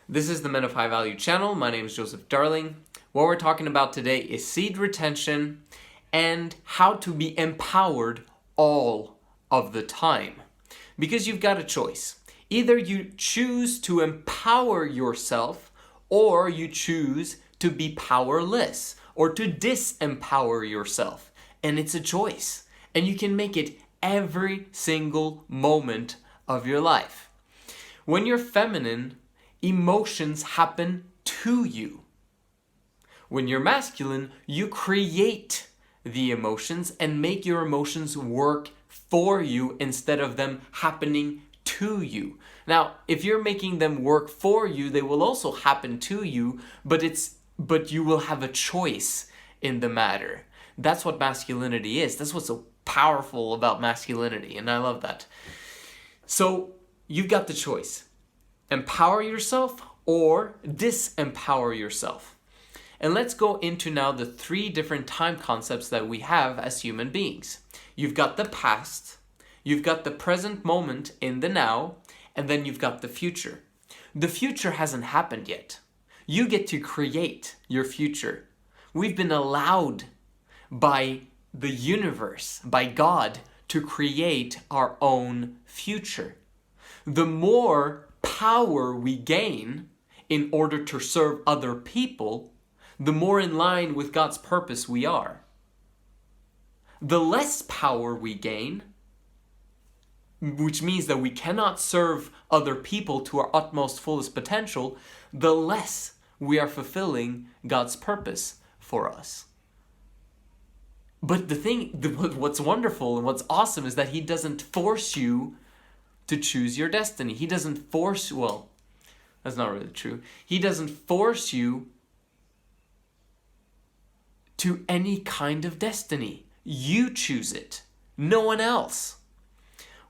This is the Men of High Value channel. My name is Joseph Darling. What we're talking about today is seed retention and how to be empowered all of the time. Because you've got a choice. Either you choose to empower yourself or you choose to be powerless or to disempower yourself. And it's a choice. And you can make it every single moment of your life. When you're feminine, emotions happen to you. When you're masculine, you create the emotions and make your emotions work for you instead of them happening to you. Now, if you're making them work for you, they will also happen to you, but you will have a choice in the matter. That's what masculinity is. That's what's so powerful about masculinity, and I love that. So, you've got the choice. Empower yourself or disempower yourself. And let's go into now the 3 different time concepts that we have as human beings. You've got the past, you've got the present moment in the now, and then you've got the future. The future hasn't happened yet. You get to create your future. We've been allowed by the universe, by God, to create our own future. The more power we gain in order to serve other people, the more in line with God's purpose we are. The less power we gain, which means that we cannot serve other people to our utmost fullest potential, the less we are fulfilling God's purpose for us. But what's wonderful and what's awesome is that He doesn't force you to choose your destiny. He doesn't force, well, that's not really true. He doesn't force you to any kind of destiny. You choose it, no one else.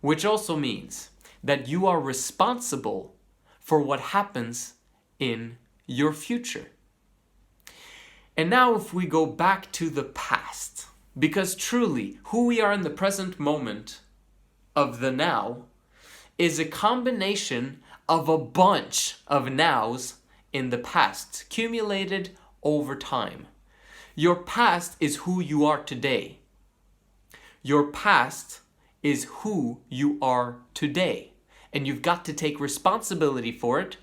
Which also means that you are responsible for what happens in your future. And now if we go back to the past, because truly who we are in the present moment of the now is a combination of a bunch of nows in the past, accumulated over time. Your past is who you are today. Your past is who you are today. And you've got to take responsibility for it,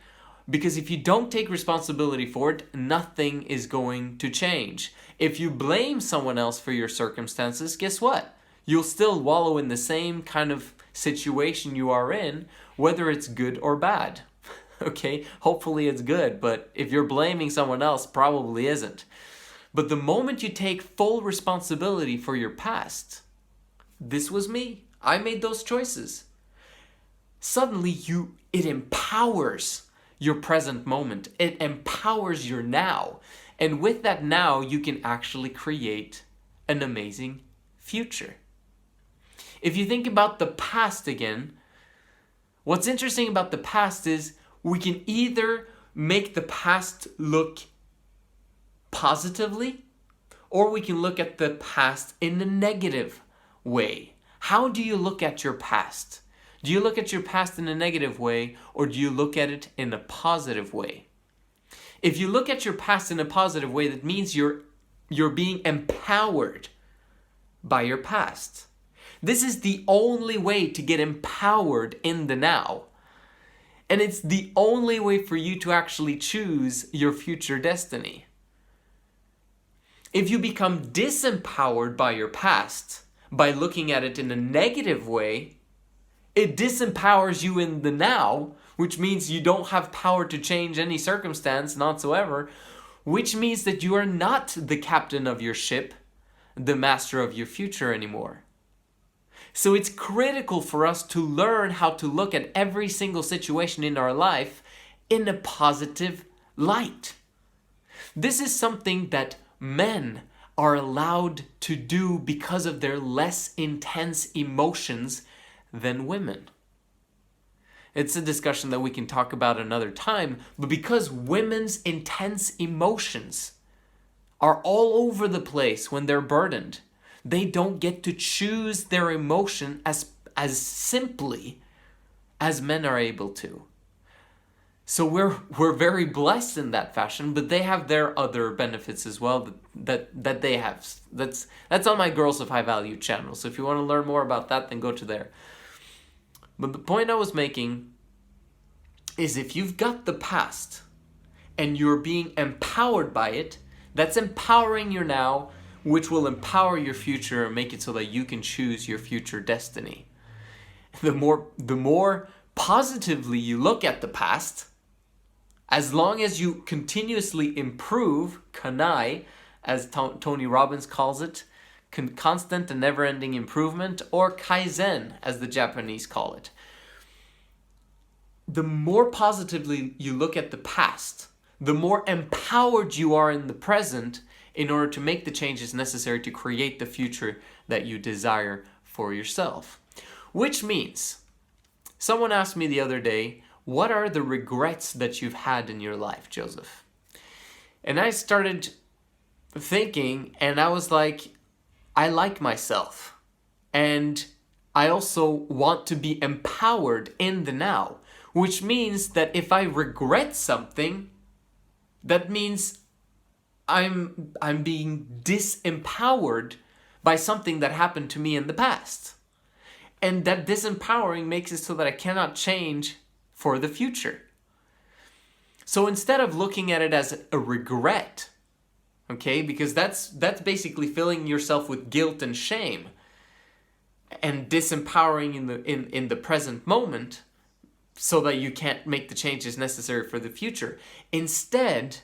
because if you don't take responsibility for it, nothing is going to change. If you blame someone else for your circumstances, guess what? You'll still wallow in the same kind of situation you are in, whether it's good or bad. Okay? Hopefully it's good, but if you're blaming someone else, probably isn't. But the moment you take full responsibility for your past, this was me. I made those choices. Suddenly it empowers your present moment. It empowers your now. And with that now, you can actually create an amazing future. If you think about the past again, what's interesting about the past is we can either make the past look positively, or we can look at the past in a negative way. How do you look at your past? Do you look at your past in a negative way, or do you look at it in a positive way? If you look at your past in a positive way, that means you're being empowered by your past. This is the only way to get empowered in the now. And it's the only way for you to actually choose your future destiny. If you become disempowered by your past, by looking at it in a negative way, it disempowers you in the now, which means you don't have power to change any circumstance whatsoever, which means that you are not the captain of your ship, the master of your future anymore. So it's critical for us to learn how to look at every single situation in our life in a positive light. This is something that men are allowed to do because of their less intense emotions than women. It's a discussion that we can talk about another time, but because women's intense emotions are all over the place when they're burdened, they don't get to choose their emotion as simply as men are able to. So we're very blessed in that fashion, but they have their other benefits as well that they have. That's on my Girls of High Value channel. So if you want to learn more about that, then go to there. But the point I was making is if you've got the past and you're being empowered by it, that's empowering your now, which will empower your future and make it so that you can choose your future destiny. The more positively you look at the past, as long as you continuously improve, kanai, as Tony Robbins calls it, constant and never-ending improvement, or kaizen, as the Japanese call it. The more positively you look at the past, the more empowered you are in the present in order to make the changes necessary to create the future that you desire for yourself. Which means, someone asked me the other day, what are the regrets that you've had in your life, Joseph? And I started thinking, and I was like, I like myself. And I also want to be empowered in the now, which means that if I regret something, that means I'm being disempowered by something that happened to me in the past. And that disempowering makes it so that I cannot change for the future. So instead of looking at it as a regret, okay, because that's basically filling yourself with guilt and shame and disempowering in the present moment so that you can't make the changes necessary for the future. Instead,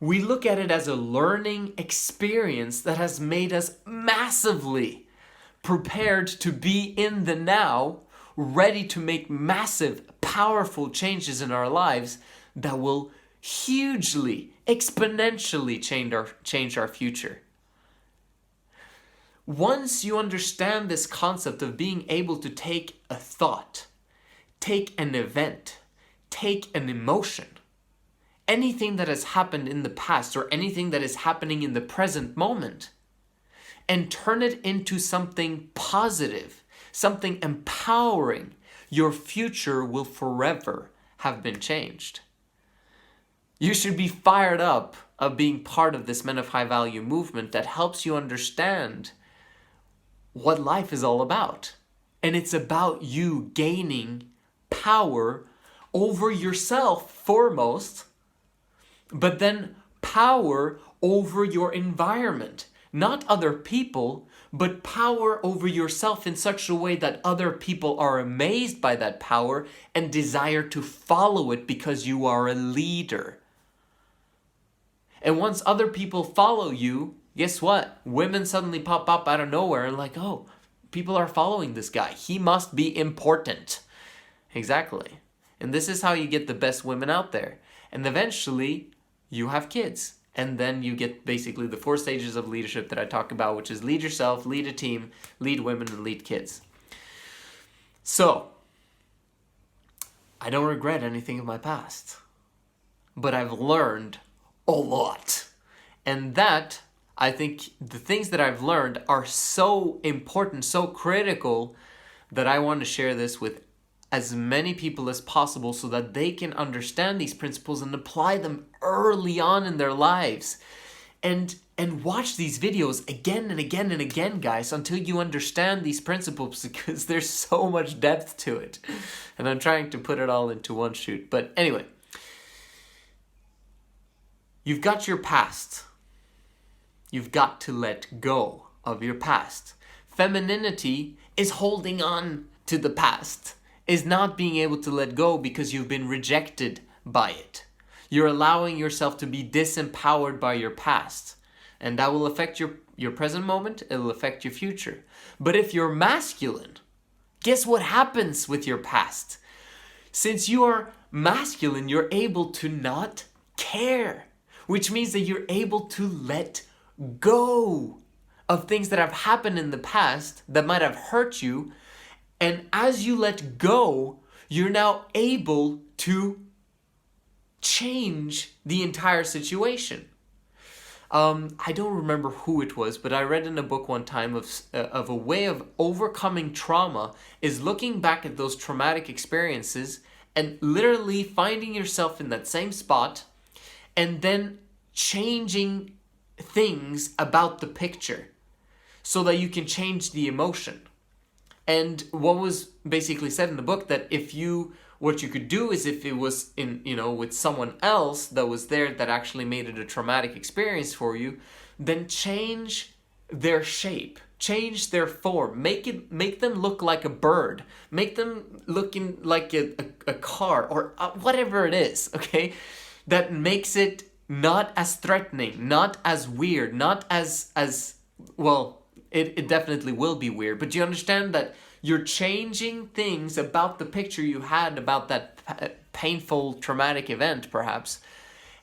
we look at it as a learning experience that has made us massively prepared to be in the now, ready to make massive, powerful changes in our lives that will hugely, exponentially change our future. Once you understand this concept of being able to take a thought, take an event, take an emotion, anything that has happened in the past or anything that is happening in the present moment, and turn it into something positive, something empowering, your future will forever have been changed. You should be fired up of being part of this Men of High Value movement that helps you understand what life is all about. And it's about you gaining power over yourself foremost, but then power over your environment. Not other people, but power over yourself in such a way that other people are amazed by that power and desire to follow it because you are a leader. And once other people follow you, guess what? Women suddenly pop up out of nowhere and like, oh, people are following this guy. He must be important. Exactly. And this is how you get the best women out there. And eventually, you have kids. And then you get basically the 4 stages of leadership that I talk about, which is lead yourself, lead a team, lead women, and lead kids. So, I don't regret anything of my past. But I've learned a lot. And that, I think, the things that I've learned are so important, so critical, that I want to share this with as many people as possible so that they can understand these principles and apply them early on in their lives. And watch these videos again and again and again, guys, until you understand these principles, because there's so much depth to it. And I'm trying to put it all into one shoot. But anyway, you've got your past. You've got to let go of your past. Femininity is holding on to the past, is not being able to let go because you've been rejected by it. You're allowing yourself to be disempowered by your past. And that will affect your present moment, it will affect your future. But if you're masculine, guess what happens with your past? Since you are masculine, you're able to not care, which means that you're able to let go of things that have happened in the past that might have hurt you. And as you let go, you're now able to change the entire situation. I don't remember who it was, but I read in a book one time of a way of overcoming trauma is looking back at those traumatic experiences and literally finding yourself in that same spot and then changing things about the picture so that you can change the emotion. And what was basically said in the book, that what you could do is, if it was with someone else that was there that actually made it a traumatic experience for you, then change their shape, change their form, make them look like a bird, make them looking like a car, or whatever it is, okay? That makes it not as threatening, not as weird, not as well, it definitely will be weird, but you understand that you're changing things about the picture you had about that painful, traumatic event, perhaps.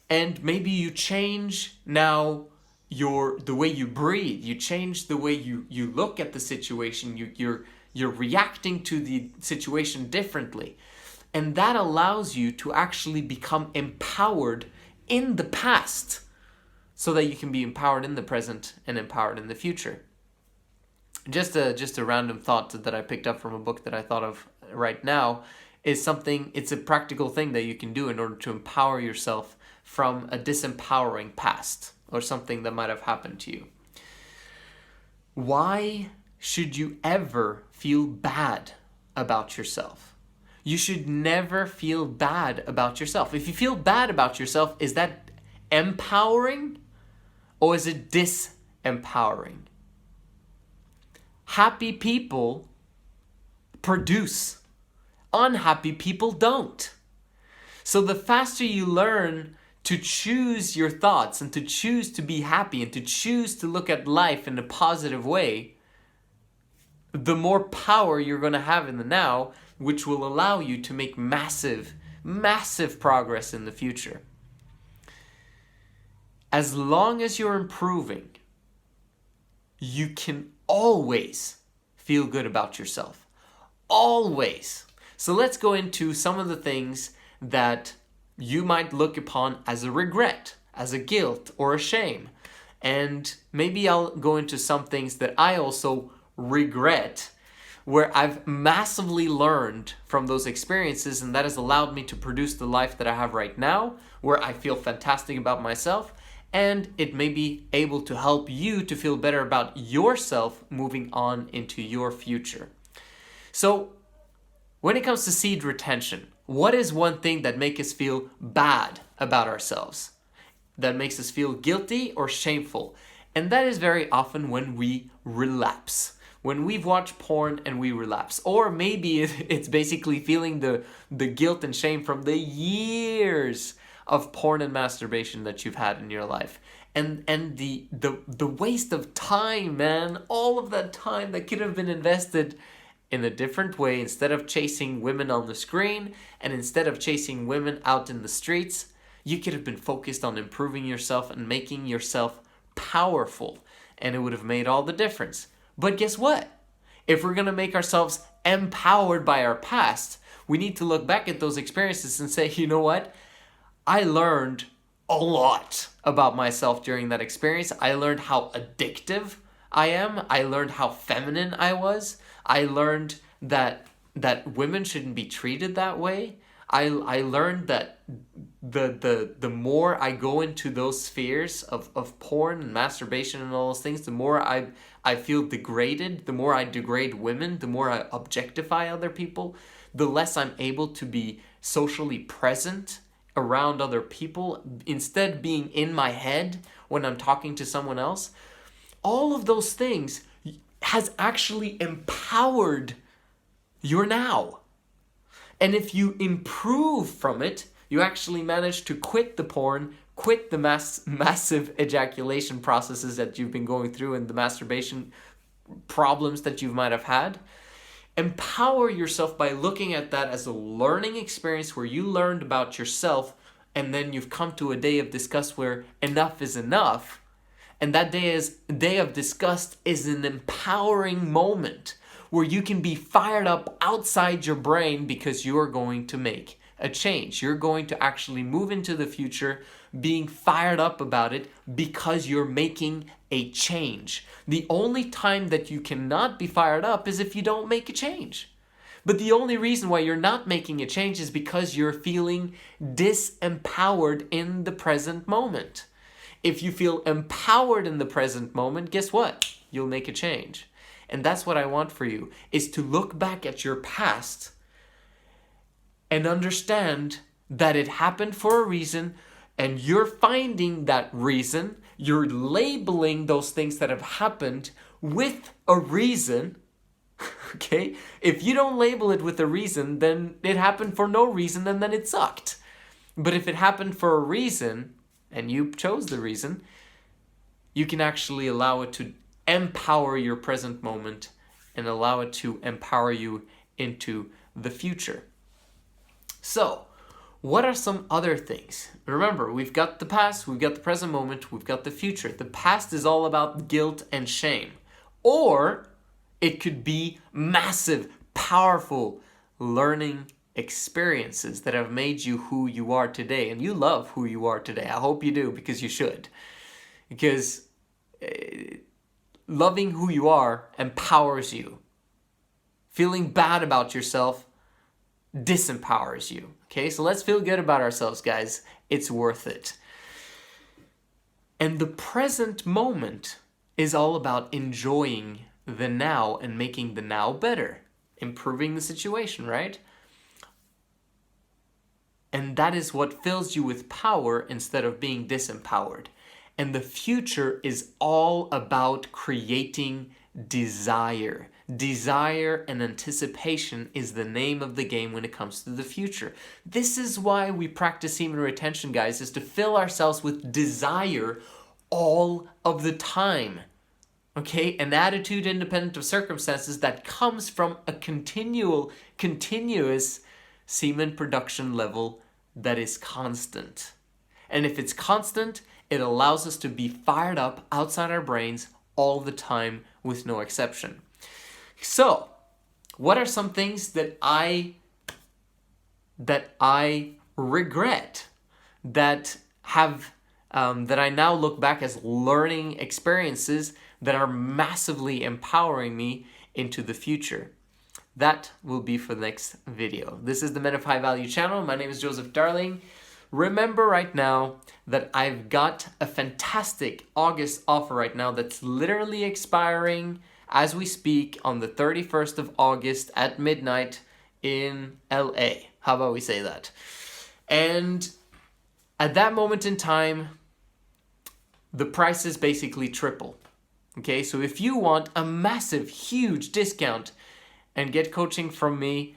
And maybe you change now the way you breathe. You change the way you look at the situation. You're reacting to the situation differently. And that allows you to actually become empowered in the past so that you can be empowered in the present and empowered in the future. Just a random thought that I picked up from a book that I thought of right now is it's a practical thing that you can do in order to empower yourself from a disempowering past or something that might have happened to you. Why should you ever feel bad about yourself? You should never feel bad about yourself. If you feel bad about yourself, is that empowering or is it disempowering? Happy people produce. Unhappy people don't. So the faster you learn to choose your thoughts and to choose to be happy and to choose to look at life in a positive way, the more power you're going to have in the now, which will allow you to make massive, massive progress in the future. As long as you're improving, you can always feel good about yourself. Always. So let's go into some of the things that you might look upon as a regret, as a guilt, or a shame. And maybe I'll go into some things that I also regret, where I've massively learned from those experiences, and that has allowed me to produce the life that I have right now, where I feel fantastic about myself, and it may be able to help you to feel better about yourself moving on into your future. So, when it comes to seed retention, what is one thing that makes us feel bad about ourselves? That makes us feel guilty or shameful? And that is very often when we relapse. When we've watched porn and we relapse. Or maybe it's basically feeling the guilt and shame from the years of porn and masturbation that you've had in your life. And the waste of time, man. All of that time that could have been invested in a different way, instead of chasing women on the screen and instead of chasing women out in the streets, you could have been focused on improving yourself and making yourself powerful. And it would have made all the difference. But guess what? If we're going to make ourselves empowered by our past, we need to look back at those experiences and say, you know what? I learned a lot about myself during that experience. I learned how addictive I am. I learned how feminine I was. I learned that women shouldn't be treated that way. I learned that the more I go into those spheres of porn and masturbation and all those things, the more I feel degraded, the more I degrade women, the more I objectify other people, the less I'm able to be socially present around other people, instead being in my head when I'm talking to someone else. All of those things has actually empowered your now. And if you improve from it, you actually manage to quit the porn, quit the massive ejaculation processes that you've been going through and the masturbation problems that you might have had. Empower yourself by looking at that as a learning experience where you learned about yourself, and then you've come to a day of disgust where enough is enough. And that day of disgust is an empowering moment where you can be fired up outside your brain because you're going to make a change. You're going to actually move into the future being fired up about it because you're making a change. The only time that you cannot be fired up is if you don't make a change. But the only reason why you're not making a change is because you're feeling disempowered in the present moment. If you feel empowered in the present moment, guess what? You'll make a change. And that's what I want for you, is to look back at your past and understand that it happened for a reason, and you're finding that reason, you're labeling those things that have happened with a reason, okay? If you don't label it with a reason, then it happened for no reason, and then it sucked. But if it happened for a reason, and you chose the reason, you can actually allow it to empower your present moment and allow it to empower you into the future. So, what are some other things? Remember, we've got the past, we've got the present moment, we've got the future. The past is all about guilt and shame. Or it could be massive, powerful learning experiences that have made you who you are today. And you love who you are today. I hope you do, because you should. Because loving who you are empowers you. Feeling bad about yourself disempowers you. Okay, so let's feel good about ourselves, guys. It's worth it. And the present moment is all about enjoying the now and making the now better. Improving the situation, right? And that is what fills you with power instead of being disempowered. And the future is all about creating desire. Desire and anticipation is the name of the game when it comes to the future. This is why we practice semen retention, guys, is to fill ourselves with desire all of the time. Okay? An attitude independent of circumstances that comes from a continuous semen production level that is constant. And if it's constant, it allows us to be fired up outside our brains all the time with no exception. So, what are some things that I regret that I now look back as learning experiences that are massively empowering me into the future? That will be for the next video. This is the Men of High Value channel. My name is Joseph Darling. Remember right now that I've got a fantastic August offer right now that's literally expiring as we speak on the 31st of August at midnight in LA. How about we say that? And at that moment in time, the prices basically triple. Okay, so if you want a massive, huge discount and get coaching from me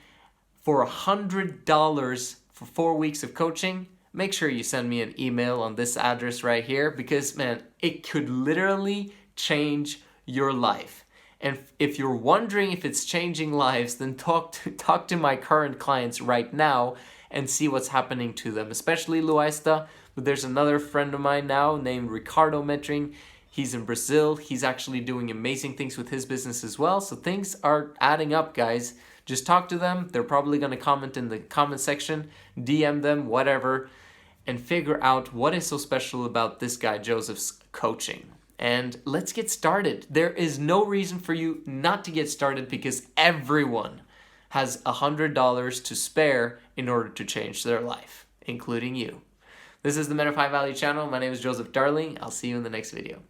for $100 for 4 weeks of coaching, make sure you send me an email on this address right here, because, man, it could literally change your life. And if you're wondering if it's changing lives, then talk to my current clients right now and see what's happening to them, especially Luaista. But there's another friend of mine now named Ricardo Metring. He's in Brazil. He's actually doing amazing things with his business as well. So things are adding up, guys. Just talk to them. They're probably going to comment in the comment section, DM them, whatever, and figure out what is so special about this guy Joseph's coaching. And let's get started. There is no reason for you not to get started, because everyone has $100 to spare in order to change their life, including you. This is the Men of High Value channel. My name is Joseph Darling. I'll see you in the next video.